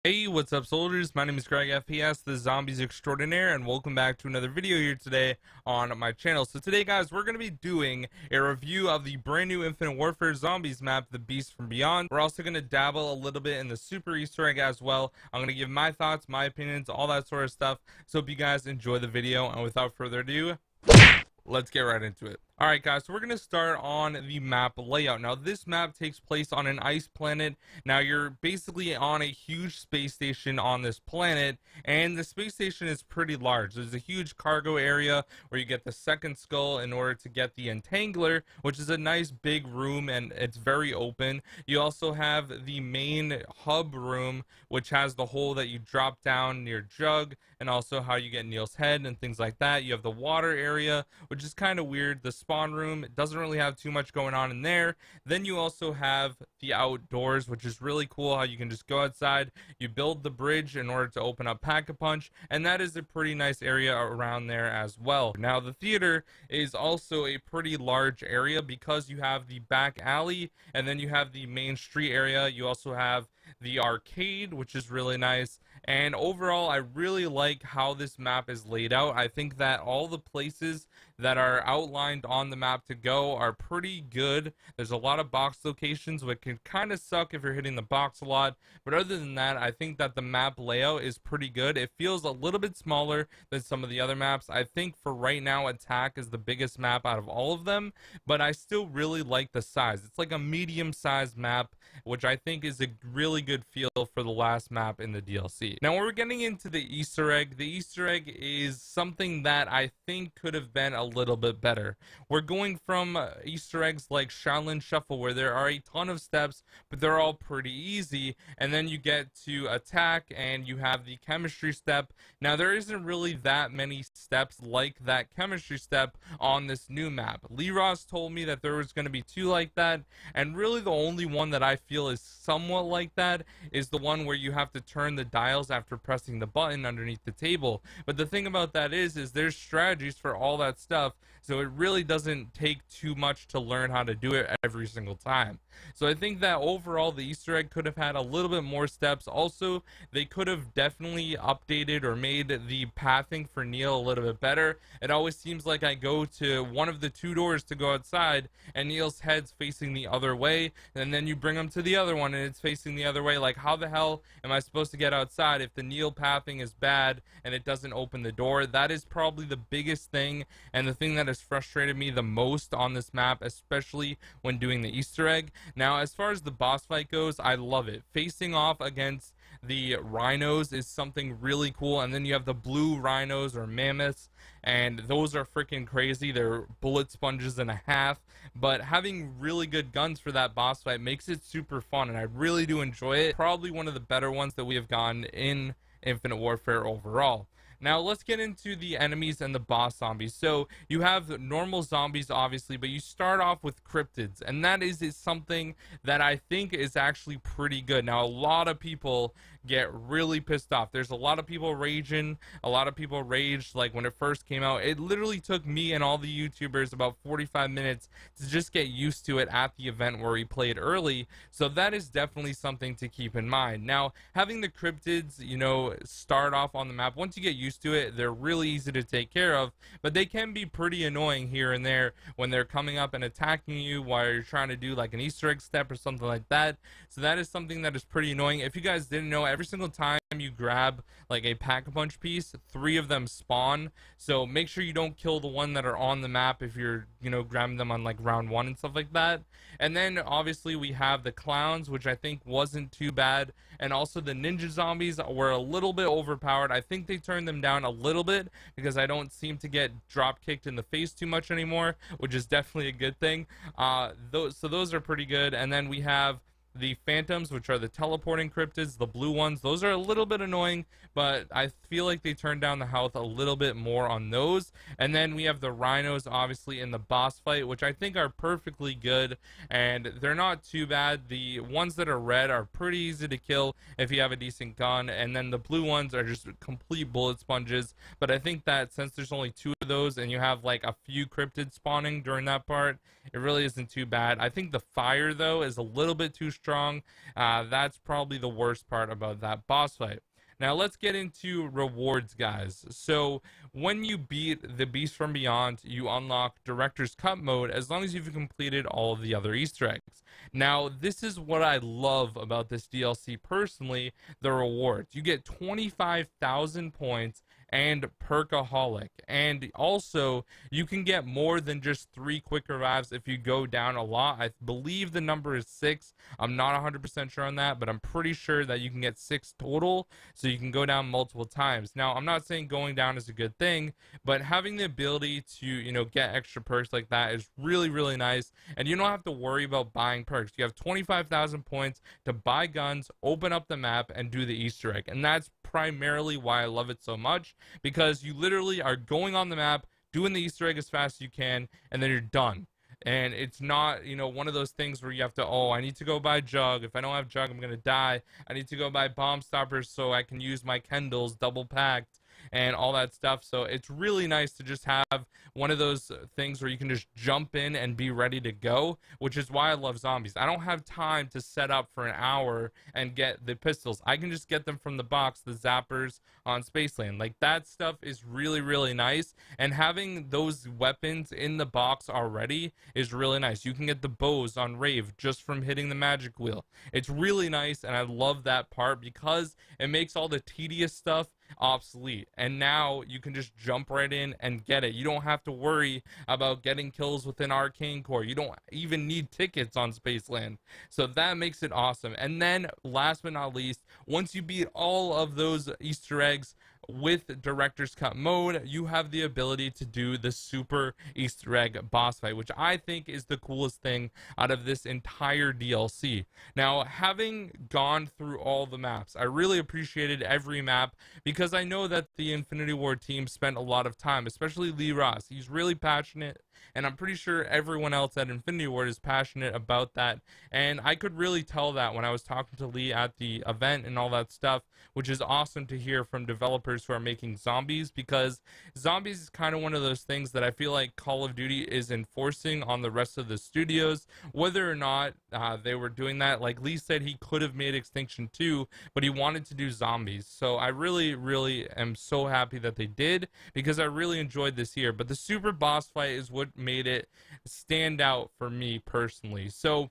Hey, what's up soldiers? My name is GregFPS, the Zombies Extraordinaire, and welcome back to another video here today on my channel. So today guys, we're going to be doing a review of the brand new Infinite Warfare Zombies map, The Beast from Beyond. We're also going to dabble a little bit in the super Easter egg as well. I'm going to give my thoughts, my opinions, all that sort of stuff. So hope you guys enjoy the video, and without further ado, let's get right into it. Alright guys, so we're going to start on the map layout. Now this map takes place on an ice planet. Now you're basically on a huge space station on this planet, and the space station is pretty large. There's a huge cargo area where you get the second skull in order to get the entangler, which is a nice big room and it's very open. You also have the main hub room, which has the hole that you drop down near Jug, and also how you get Neil's head and things like that. You have the water area, which is kind of weird. The spawn room, it doesn't really have too much going on in there. Then you also have the outdoors, which is really cool, how you can just go outside. You build the bridge in order to open up Pack-a-Punch, and that is a pretty nice area around there as well. Now the theater is also a pretty large area because you have the back alley, and then you have the main street area. You also have the arcade, which is really nice. And overall, I really like how this map is laid out. I think that all the places that are outlined on the map to go are pretty good. There's a lot of box locations, which can kind of suck if you're hitting the box a lot, but other than that, I think that the map layout is pretty good. It feels a little bit smaller than some of the other maps. I think for right now, Attack is the biggest map out of all of them, but I still really like the size. It's like a medium-sized map, which I think is a really good feel for the last map in the DLC. Now we're getting into the Easter egg. The Easter egg is something that I think could have been a little bit better. We're going from Easter eggs like Shaolin Shuffle, where there are a ton of steps, but they're all pretty easy, and then you get to Attack and you have the chemistry step. Now there isn't really that many steps like that chemistry step on this new map. Lee Ross told me that there was going to be two like that, and really the only one that I feel is somewhat like that is the one where you have to turn the dials after pressing the button underneath the table. But the thing about that is there's strategies for all that stuff, so it really doesn't take too much to learn how to do it every single time. So I think that overall the Easter egg could have had a little bit more steps. Also, they could have definitely updated or made the pathing for Neil a little bit better. It always seems like I go to one of the two doors to go outside and Neil's head's facing the other way, and then you bring him to the other one and it's facing the other way. Like, how the hell am I supposed to get outside if the Neil pathing is bad and it doesn't open the door? That is probably the biggest thing, and the thing that has frustrated me the most on this map, especially when doing the Easter egg. Now as far as the boss fight goes, I love it. Facing off against the rhinos is something really cool, and then you have the blue rhinos or mammoths, and those are freaking crazy. They're bullet sponges and a half, but having really good guns for that boss fight makes it super fun, and I really do enjoy it. Probably one of the better ones that we have gotten in Infinite Warfare overall. Now let's get into the enemies and the boss zombies. So you have normal zombies obviously, but you start off with cryptids, and that is something that I think is actually pretty good. Now a lot of people get really pissed off. There's a lot of people raging. A lot of people raged like when it first came out. It literally took me and all the YouTubers about 45 minutes to just get used to it at the event where we played early. So that is definitely something to keep in mind. Now having the cryptids, you know, start off on the map, once you get used to it, they're really easy to take care of, but they can be pretty annoying here and there when they're coming up and attacking you while you're trying to do like an Easter egg step or something like that. So that is something that is pretty annoying. If you guys didn't know, every single time you grab like a Pack-a-Punch piece, 3 of them spawn, so make sure you don't kill the one that are on the map if you're, you know, grabbing them on like round 1 and stuff like that. And then obviously we have the clowns, which I think wasn't too bad, and also the ninja zombies were a little bit overpowered. I think they turned them down a little bit because I don't seem to get drop kicked in the face too much anymore, which is definitely a good thing. Those are pretty good. And then we have the phantoms, which are the teleporting cryptids, the blue ones. Those are a little bit annoying, but I feel like they turned down the health a little bit more on those. And then we have the rhinos obviously in the boss fight, which I think are perfectly good, and they're not too bad. The ones that are red are pretty easy to kill if you have a decent gun, and then the blue ones are just complete bullet sponges. But I think that since there's only 2 of those and you have like a few cryptids spawning during that part, it really isn't too bad. I think the fire though is a little bit too strong strong. That's probably the worst part about that boss fight. Now let's get into rewards, guys. So when you beat the Beast from Beyond, you unlock Director's Cut mode as long as you've completed all of the other Easter eggs. Now this is what I love about this DLC personally, the rewards. You get 25,000 points and Perkaholic, and also you can get more than just 3 quick revives if you go down a lot. I believe the number is 6. I'm not 100% sure on that, but I'm pretty sure that you can get 6 total, so you can go down multiple times. Now I'm not saying going down is a good thing, but having the ability to, you know, get extra perks like that is really, really nice, and you don't have to worry about buying perks. You have 25,000 points to buy guns, open up the map, and do the Easter egg, and that's primarily why I love it so much, because you literally are going on the map, doing the Easter egg as fast as you can, and then you're done. And it's not, you know, one of those things where you have to, oh, I need to go buy Jug. If I don't have Jug, I'm gonna die. I need to go buy Bomb Stoppers so I can use my Kendalls double packed and all that stuff. So it's really nice to just have one of those things where you can just jump in and be ready to go, which is why I love zombies. I don't have time to set up for an hour and get the pistols. I can just get them from the box, the zappers on Spaceland. Like, that stuff is really, really nice, and having those weapons in the box already is really nice. You can get the bows on Rave just from hitting the magic wheel. It's really nice, and I love that part because it makes all the tedious stuff obsolete, and now you can just jump right in and get it. You don't have to worry about getting kills within Arcane Core. You don't even need tickets on Spaceland, so that makes it awesome. And then last but not least, once you beat all of those Easter eggs with Director's Cut mode, you have the ability to do the super Easter egg boss fight, which I think is the coolest thing out of this entire DLC. Now, having gone through all the maps, I really appreciated every map because I know that the Infinity Ward team spent a lot of time, especially Lee Ross. He's really passionate, and I'm pretty sure everyone else at Infinity Ward is passionate about that, and I could really tell that when I was talking to Lee at the event and all that stuff, which is awesome to hear from developers who are making zombies, because zombies is kind of one of those things that I feel like Call of Duty is enforcing on the rest of the studios, whether or not they were doing that. Like Lee said, he could have made Extinction 2, but he wanted to do zombies, so I really am so happy that they did, because I really enjoyed this here. But the super boss fight is what made it stand out for me personally. So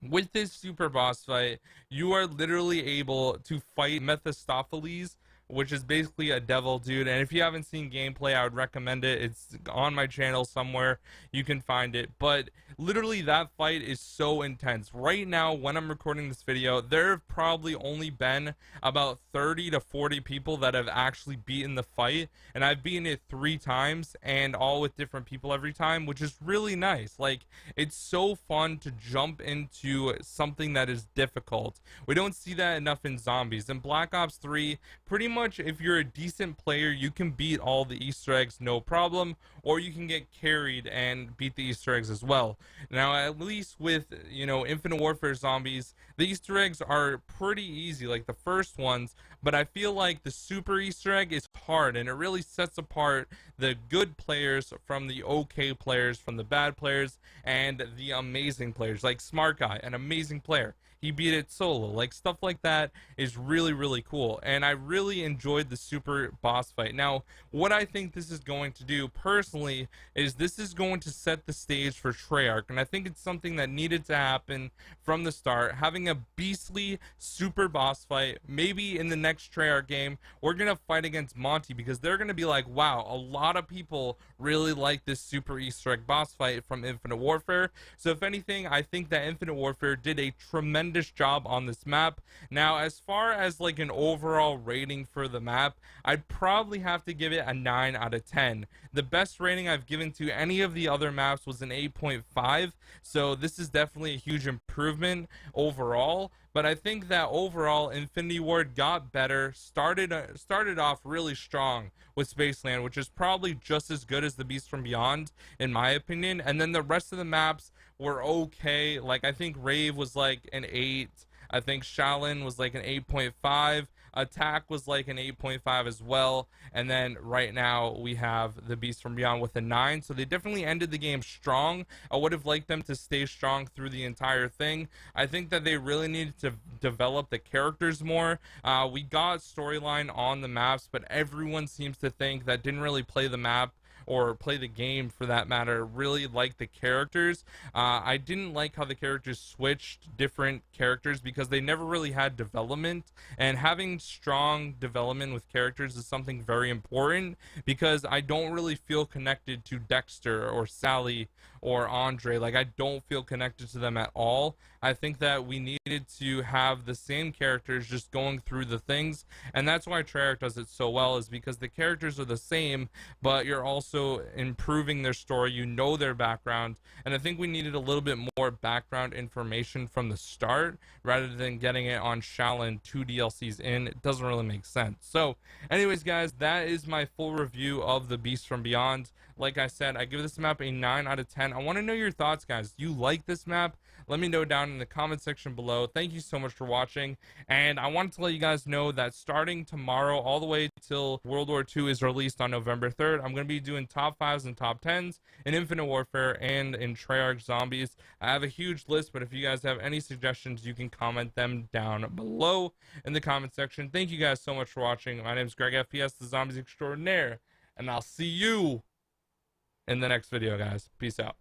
with this super boss fight, you are literally able to fight Mephistopheles, which is basically a devil dude, and if you haven't seen gameplay, I would recommend it. It's on my channel somewhere, you can find it. But literally, that fight is so intense. Right now, when I'm recording this video, there have probably only been about 30 to 40 people that have actually beaten the fight, and I've beaten it 3 times, and all with different people every time, which is really nice. Like, it's so fun to jump into something that is difficult. We don't see that enough in zombies. In Black Ops 3, pretty much if you're a decent player, you can beat all the Easter eggs no problem, or you can get carried and beat the Easter eggs as well. Now, at least with, you know, Infinite Warfare zombies, the Easter eggs are pretty easy, like the first ones, but I feel like the super Easter egg is hard, and it really sets apart the good players from the okay players, from the bad players, and the amazing players. Like Smart Guy, an amazing player. He beat it solo. Like, stuff like that is really cool, and I really enjoyed the super boss fight. Now, what I think this is going to do personally is this is going to set the stage for Treyarch, and I think it's something that needed to happen from the start. Having a beastly super boss fight, maybe in the next Treyarch game we're gonna fight against Monty, because they're gonna be like, wow, a lot of people really like this super Easter egg boss fight from Infinite Warfare. So if anything, I think that Infinite Warfare did a tremendous job on this map. Now, as far as like an overall rating for the map, I'd probably have to give it a 9 out of 10. The best rating I've given to any of the other maps was an 8.5, so this is definitely a huge improvement overall. But I think that overall, Infinity Ward got better, started off really strong with Spaceland, which is probably just as good as the Beast from Beyond, in my opinion. And then the rest of the maps were okay. Like, I think Rave was like an 8. I think Shaolin was like an 8.5. Attack was like an 8.5 as well, and then right now we have the Beast from Beyond with a 9. So they definitely ended the game strong. I would have liked them to stay strong through the entire thing. I think that they really needed to develop the characters more. We got storyline on the maps, but everyone seems to think that didn't really play the map or play the game for that matter really like the characters. I didn't like how the characters switched different characters because they never really had development, and having strong development with characters is something very important because I don't really feel connected to Dexter or Sally or Andre. Like, I don't feel connected to them at all. I think that we needed to have the same characters just going through the things, and that's why Treyarch does it so well, is because the characters are the same, but you're also improving their story, you know, their background. And I think we needed a little bit more background information from the start rather than getting it on Shaolin 2 DLCs in. It doesn't really make sense. So anyways guys, that is my full review of the Beast from Beyond. Like I said, I give this map a 9 out of 10. I want to know your thoughts, guys. Do you like this map? Let me know down in the comment section below. Thank you so much for watching, and I wanted to let you guys know that starting tomorrow all the way till World War II is released on November 3rd, I'm going to be doing top 5s and top 10s in Infinite Warfare and in Treyarch Zombies. I have a huge list, but if you guys have any suggestions, you can comment them down below in the comment section. Thank you guys so much for watching. My name is GregFPS, the Zombies Extraordinaire, and I'll see you in the next video, guys. Peace out.